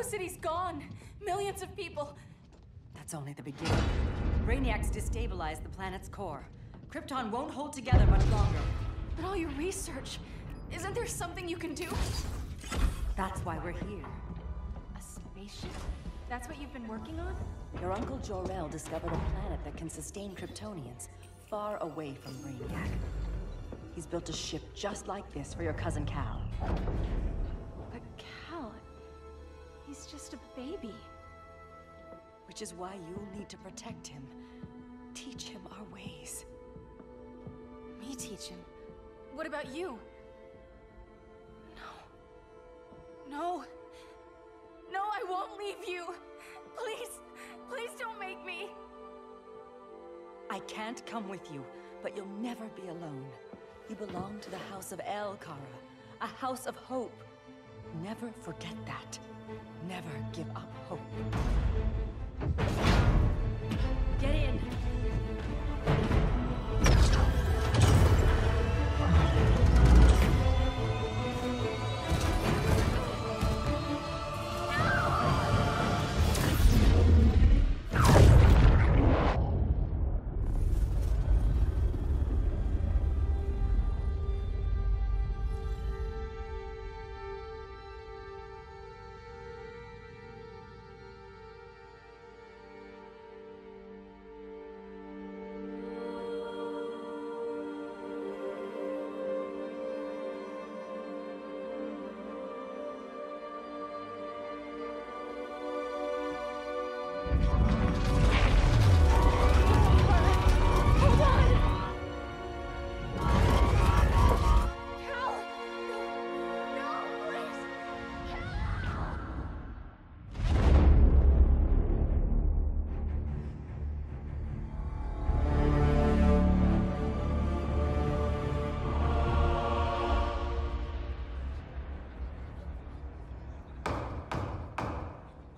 City's gone. Millions of people. That's only the beginning. Brainiacs destabilized the planet's core. Krypton won't hold together much longer. But all your research, isn't there something you can do? That's why we're here. A spaceship? That's what you've been working on? Your uncle Jor-El discovered a planet that can sustain Kryptonians, far away from Brainiac. He's built a ship just like this for your cousin Cal. But Cal, he's just a baby. Which is why you'll need to protect him. Teach him our ways. Me teach him? What about you? No. No, I won't leave you. Please, please don't make me. I can't come with you, but you'll never be alone. You belong to the House of El, Kara. A house of hope. Never forget that. Never give up hope. Get in!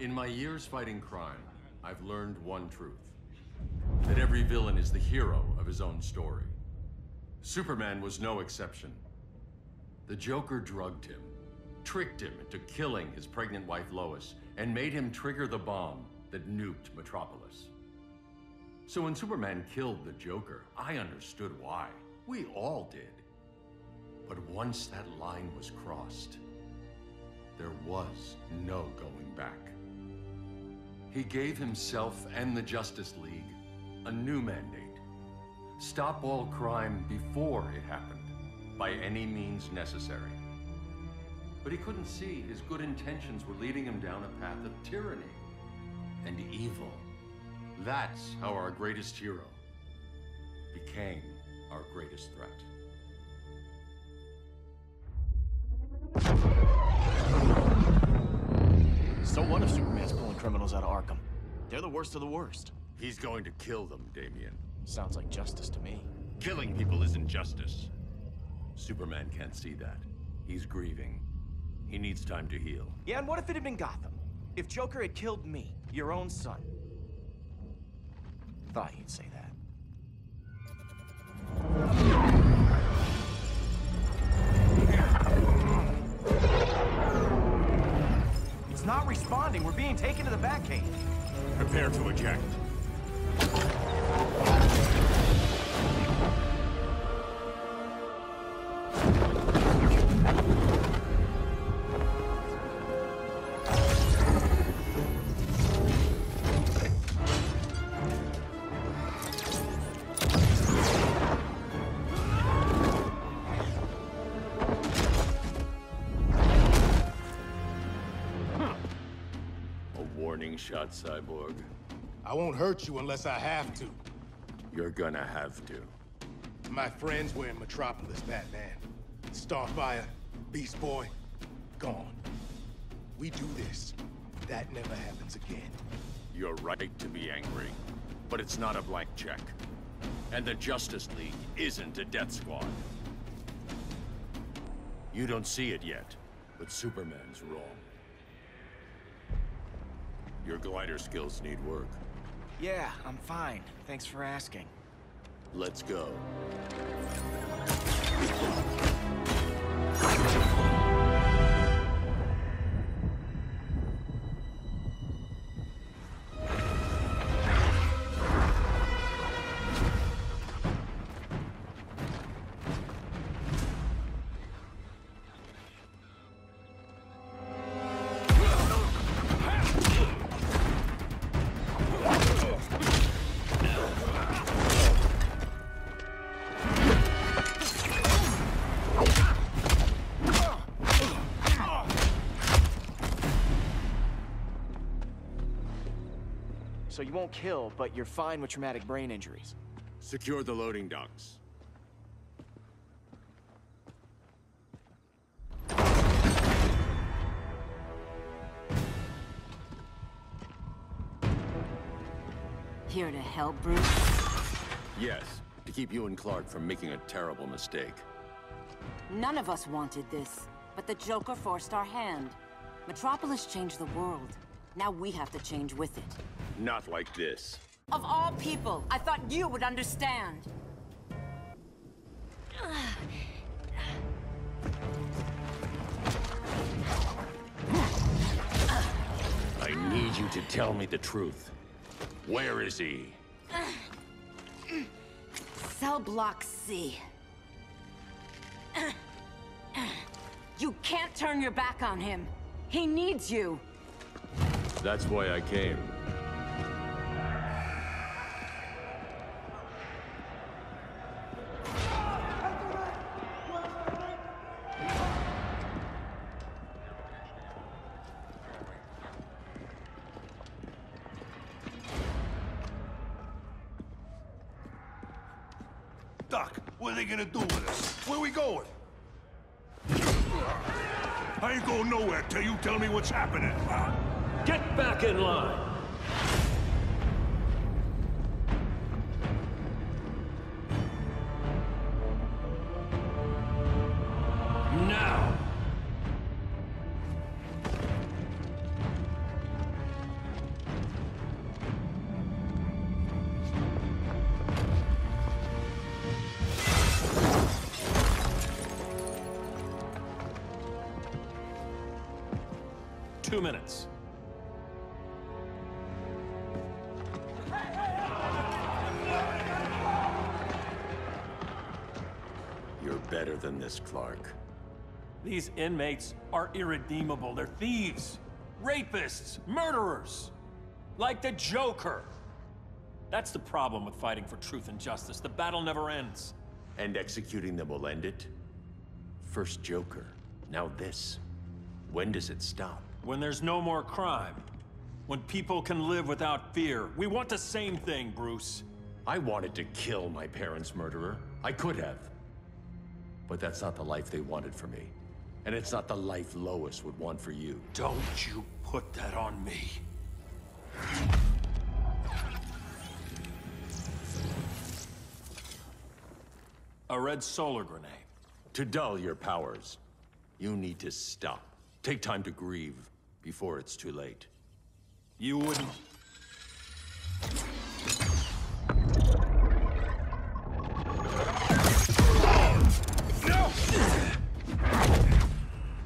In my years fighting crime, I've learned one truth. That every villain is the hero of his own story. Superman was no exception. The Joker drugged him, tricked him into killing his pregnant wife Lois, and made him trigger the bomb that nuked Metropolis. So when Superman killed the Joker, I understood why. We all did. But once that line was crossed, there was no going back. He gave himself and the Justice League a new mandate. Stop all crime before it happened, by any means necessary. But he couldn't see his good intentions were leading him down a path of tyranny and evil. That's how our greatest hero became our greatest threat. So what if Superman's pulling criminals out of Arkham? They're the worst of the worst. He's going to kill them, Damian. Sounds like justice to me. Killing people isn't justice. Superman can't see that. He's grieving. He needs time to heal. Yeah, and what if it had been Gotham? If Joker had killed me, your own son? Thought you'd say that. It's not responding. We're being taken to the Batcave. Prepare to eject. Shot, Cyborg. I won't hurt you unless I have to. You're gonna have to. My friends were in Metropolis, Batman. Starfire, Beast Boy, gone. We do this. That never happens again. You're right to be angry, but it's not a blank check. And the Justice League isn't a death squad. You don't see it yet, but Superman's wrong. Your glider skills need work. Yeah, I'm fine. Thanks for asking. Let's go. so you won't kill, but you're fine with traumatic brain injuries. Secure the loading docks. Here to help, Bruce? Yes, to keep you and Clark from making a terrible mistake. None of us wanted this, but the Joker forced our hand. Metropolis changed the world. Now we have to change with it. Not like this. Of all people, I thought you would understand. I need you to tell me the truth. Where is he? Cell block C. You can't turn your back on him. He needs you. That's why I came. Doc, what are they gonna do with us? Where we going? I ain't going nowhere till you tell me what's happening. Get back in line! Now! Two minutes. You're better than this, Clark. These inmates are irredeemable. They're thieves, rapists, murderers. Like the Joker. That's the problem with fighting for truth and justice. The battle never ends. And executing them will end it? First Joker, now this. When does it stop? When there's no more crime. When people can live without fear. We want the same thing, Bruce. I wanted to kill my parents' murderer. I could have. But that's not the life they wanted for me. And it's not the life Lois would want for you. Don't you put that on me. A red solar grenade. To dull your powers, you need to stop. Take time to grieve before it's too late. You wouldn't...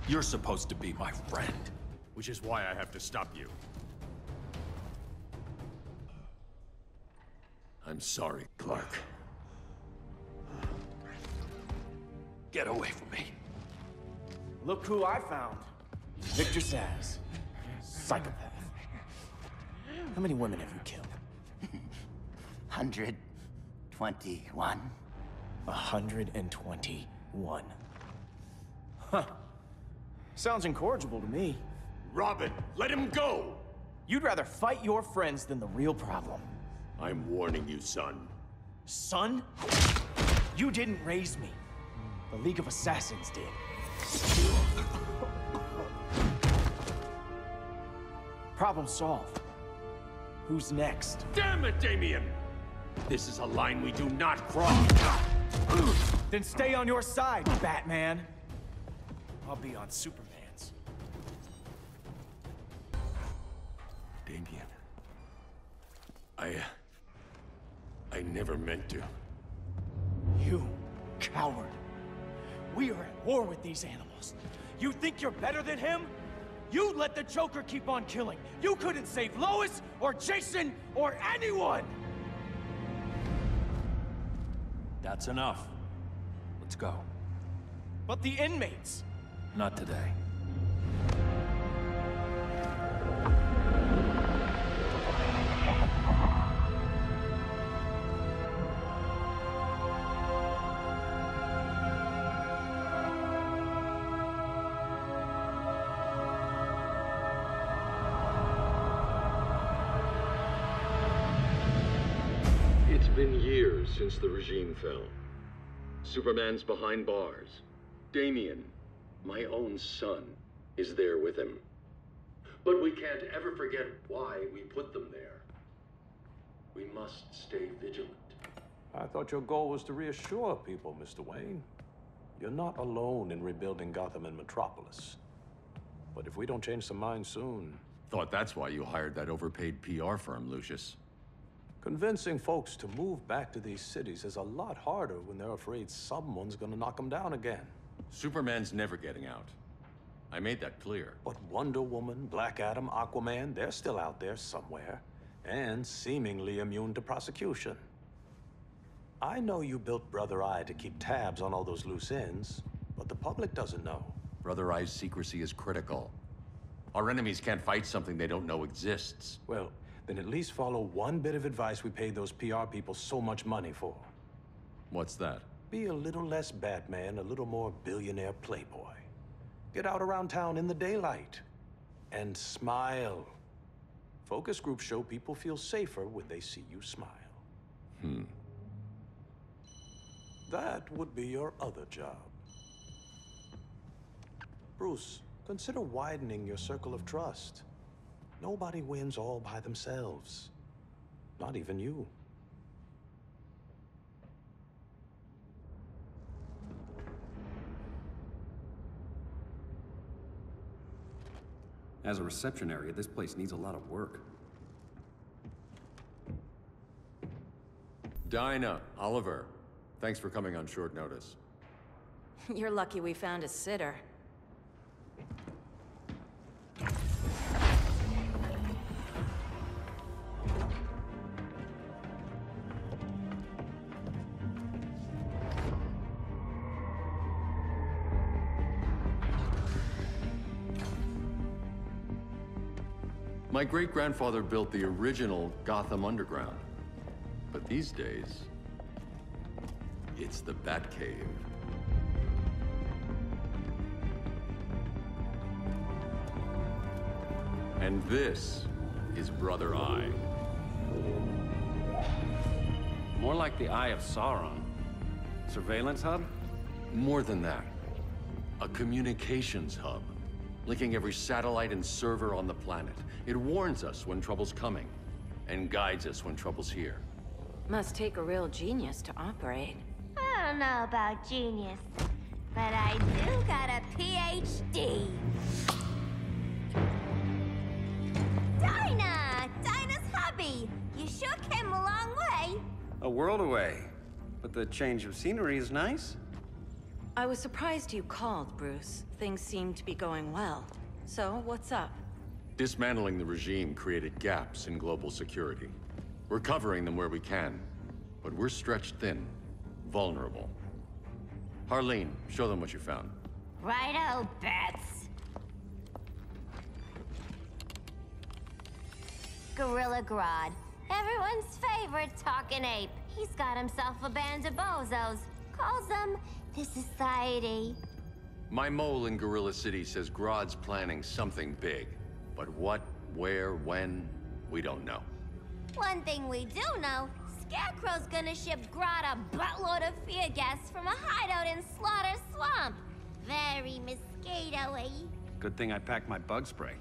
You're supposed to be my friend. Which is why I have to stop you. I'm sorry, Clark. Get away from me. Look who I found. Victor Zsasz. Psychopath. How many women have you killed? 121. 121. Huh. Sounds incorrigible to me. Robin, let him go! You'd rather fight your friends than the real problem. I'm warning you, son. Son? You didn't raise me. The League of Assassins did. Problem solved. Who's next? Damn it, Damien! This is a line we do not cross. Then stay on your side, Batman. I'll be on Superman's. Damien. I never meant to. You coward. We are at war with these animals. You think you're better than him? You let the Joker keep on killing. You couldn't save Lois, or Jason, or anyone! That's enough. Let's go. But the inmates. Not today. been years since the regime fell. Superman's behind bars. Damien, my own son, is there with him. But we can't ever forget why we put them there. We must stay vigilant. I thought your goal was to reassure people, Mr. Wayne. You're not alone in rebuilding Gotham and Metropolis. But if we don't change some minds soon... Thought that's why you hired that overpaid PR firm, Lucius. Convincing folks to move back to these cities is a lot harder when they're afraid someone's gonna knock them down again. Superman's never getting out. I made that clear. But Wonder Woman, Black Adam, Aquaman, they're still out there somewhere. And seemingly immune to prosecution. I know you built Brother Eye to keep tabs on all those loose ends, but the public doesn't know. Brother Eye's secrecy is critical. Our enemies can't fight something they don't know exists. Well, then at least follow one bit of advice we paid those PR people so much money for. What's that? Be a little less Batman, a little more billionaire playboy. Get out around town in the daylight. And smile. Focus groups show people feel safer when they see you smile. That would be your other job. Bruce, consider widening your circle of trust. Nobody wins all by themselves. Not even you. As a reception area, this place needs a lot of work. Dinah, Oliver, thanks for coming on short notice. You're lucky we found a sitter. My great-grandfather built the original Gotham Underground. But these days, it's the Batcave. And this is Brother Eye. More like the Eye of Sauron. Surveillance hub? More than that. A communications hub, linking every satellite and server on the planet. It warns us when trouble's coming, and guides us when trouble's here. Must take a real genius to operate. I don't know about genius, but I do got a PhD. Dinah's hubby! You shook him a long way. A world away. But the change of scenery is nice. I was surprised you called, Bruce. Things seem to be going well. So, what's up? Dismantling the regime created gaps in global security. We're covering them where we can, but we're stretched thin, vulnerable. Harleen, show them what you found. Righto, Bats. Gorilla Grodd. Everyone's favorite talking ape. He's got himself a band of bozos. Calls them the Society. My mole in Gorilla City says Grodd's planning something big. But what, where, when, we don't know. One thing we do know, Scarecrow's gonna ship Grodd a buttload of fear gas from a hideout in Slaughter Swamp. Very mosquito-y. Good thing I packed my bug spray.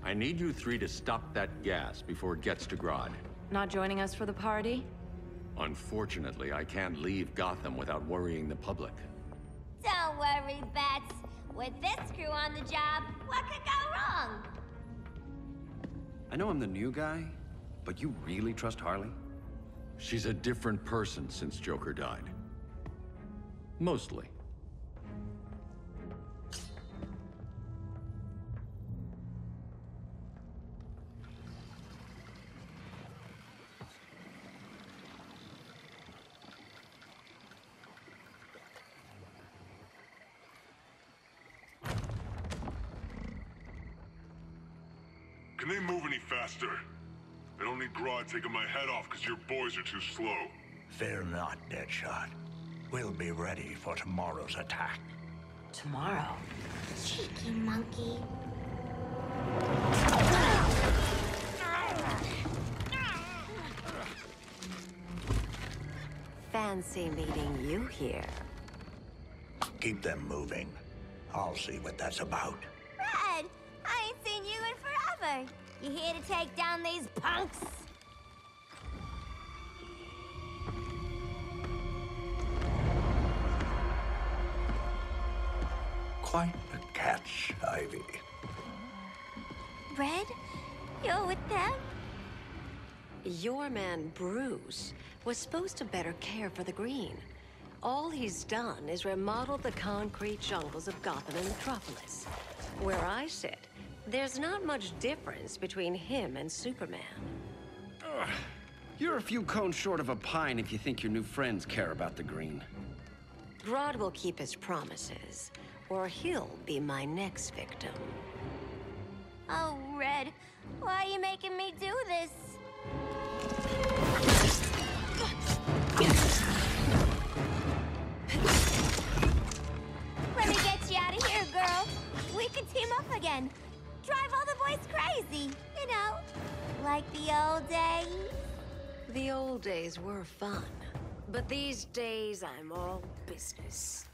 I need you three to stop that gas before it gets to Grodd. Not joining us for the party? Unfortunately, I can't leave Gotham without worrying the public. Don't worry, Bats. With this crew on the job, what could go wrong? I know I'm the new guy, but you really trust Harley? She's a different person since Joker died. Mostly. Can they move any faster? I don't need Grodd taking my head off because your boys are too slow. Fear not, Deadshot. We'll be ready for tomorrow's attack. Tomorrow? Cheeky monkey. fancy meeting you here. Keep them moving. I'll see what that's about. Red, I ain't seen you in forever. You here to take down these punks? Quite the catch, Ivy. Red, you're with them? Your man, Bruce, was supposed to better care for the Green. All he's done is remodel the concrete jungles of Gotham and Metropolis. Where I sit, there's not much difference between him and Superman. Ugh. You're a few cones short of a pine if you think your new friends care about the Green. Grodd will keep his promises, or he'll be my next victim. Oh, Red, why are you making me do this? Let me get you out of here, girl. We can team up again. Drive all the boys crazy, you know, like the old days. The old days were fun, but these days I'm all business.